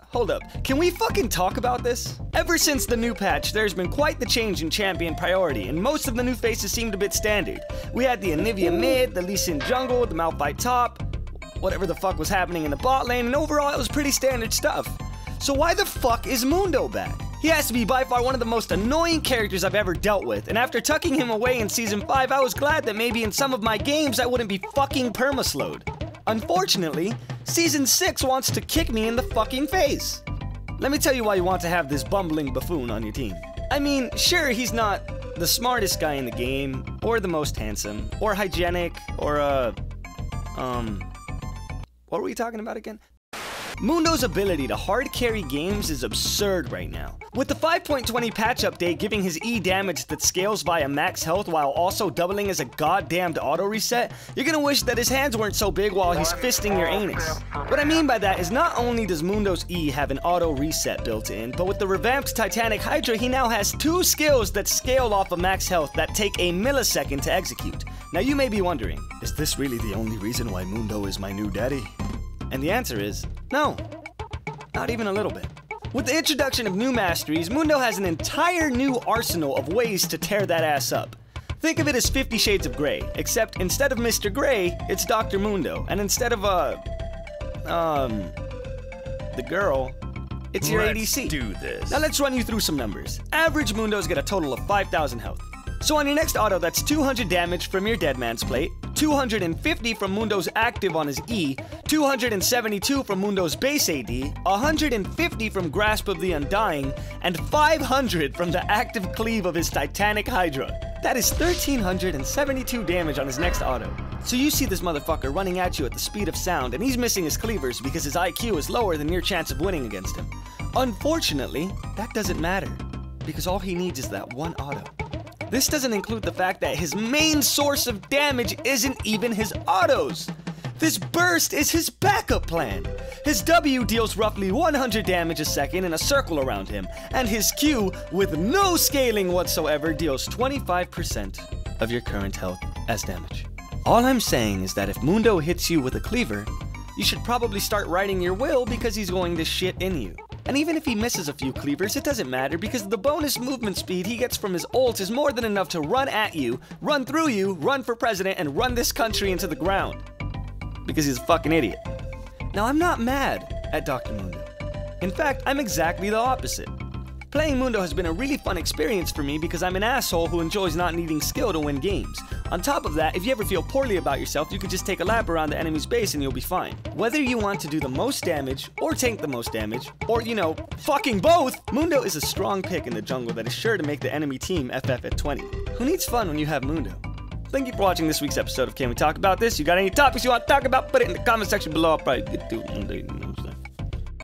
Hold up. Can we fucking talk about this? Ever since the new patch, there's been quite the change in champion priority, and most of the new faces seemed a bit standard. We had the Anivia mid, the Lee Sin jungle, the Malphite top, whatever the fuck was happening in the bot lane, and overall it was pretty standard stuff. So why the fuck is Mundo back? He has to be by far one of the most annoying characters I've ever dealt with, and after tucking him away in Season 5, I was glad that maybe in some of my games I wouldn't be fucking permaslowed. Unfortunately, Season 6 wants to kick me in the fucking face. Let me tell you why you want to have this bumbling buffoon on your team. I mean, sure, he's not the smartest guy in the game, or the most handsome, or hygienic, or what were we talking about again? Mundo's ability to hard carry games is absurd right now. With the 5.20 patch update giving his E damage that scales via max health while also doubling as a goddamned auto reset, you're gonna wish that his hands weren't so big while he's fisting your anus. What I mean by that is not only does Mundo's E have an auto reset built in, but with the revamped Titanic Hydra he now has 2 skills that scale off of max health that take a millisecond to execute. Now you may be wondering, is this really the only reason why Mundo is my new daddy? And the answer is, no, not even a little bit. With the introduction of new masteries, Mundo has an entire new arsenal of ways to tear that ass up. Think of it as 50 Shades of Grey, except instead of Mr. Grey, it's Dr.Mundo, and instead of, the girl, it's your ADC. Let's do this. Now let's run you through some numbers. Average Mundos get a total of 5,000 health. So on your next auto, that's 200 damage from your Deadman's Plate, 250 from Mundo's active on his E, 272 from Mundo's base AD, 150 from Grasp of the Undying, and 500 from the active cleave of his Titanic Hydra. That is 1,372 damage on his next auto. So you see this motherfucker running at you at the speed of sound, and he's missing his cleavers because his IQ is lower than your chance of winning against him. Unfortunately, that doesn't matter, because all he needs is that one auto. This doesn't include the fact that his main source of damage isn't even his autos. This burst is his backup plan. His W deals roughly 100 damage a second in a circle around him, and his Q, with no scaling whatsoever, deals 25% of your current health as damage. All I'm saying is that if Mundo hits you with a cleaver, you should probably start riding your will because he's going to shit in you. And even if he misses a few cleavers, it doesn't matter because the bonus movement speed he gets from his ult is more than enough to run at you, run through you, run for president, and run this country into the ground. Because he's a fucking idiot. Now, I'm not mad at Dr.Mundo. In fact, I'm exactly the opposite. Playing Mundo has been a really fun experience for me because I'm an asshole who enjoys not needing skill to win games. On top of that, if you ever feel poorly about yourself, you can just take a lap around the enemy's base and you'll be fine. Whether you want to do the most damage, or tank the most damage, or, you know, fucking both, Mundo is a strong pick in the jungle that is sure to make the enemy team FF at 20. Who needs fun when you have Mundo? Thank you for watching this week's episode of Can We Talk About This? You got any topics you want to talk about? Put it in the comment section below. I'll probably get to it one day.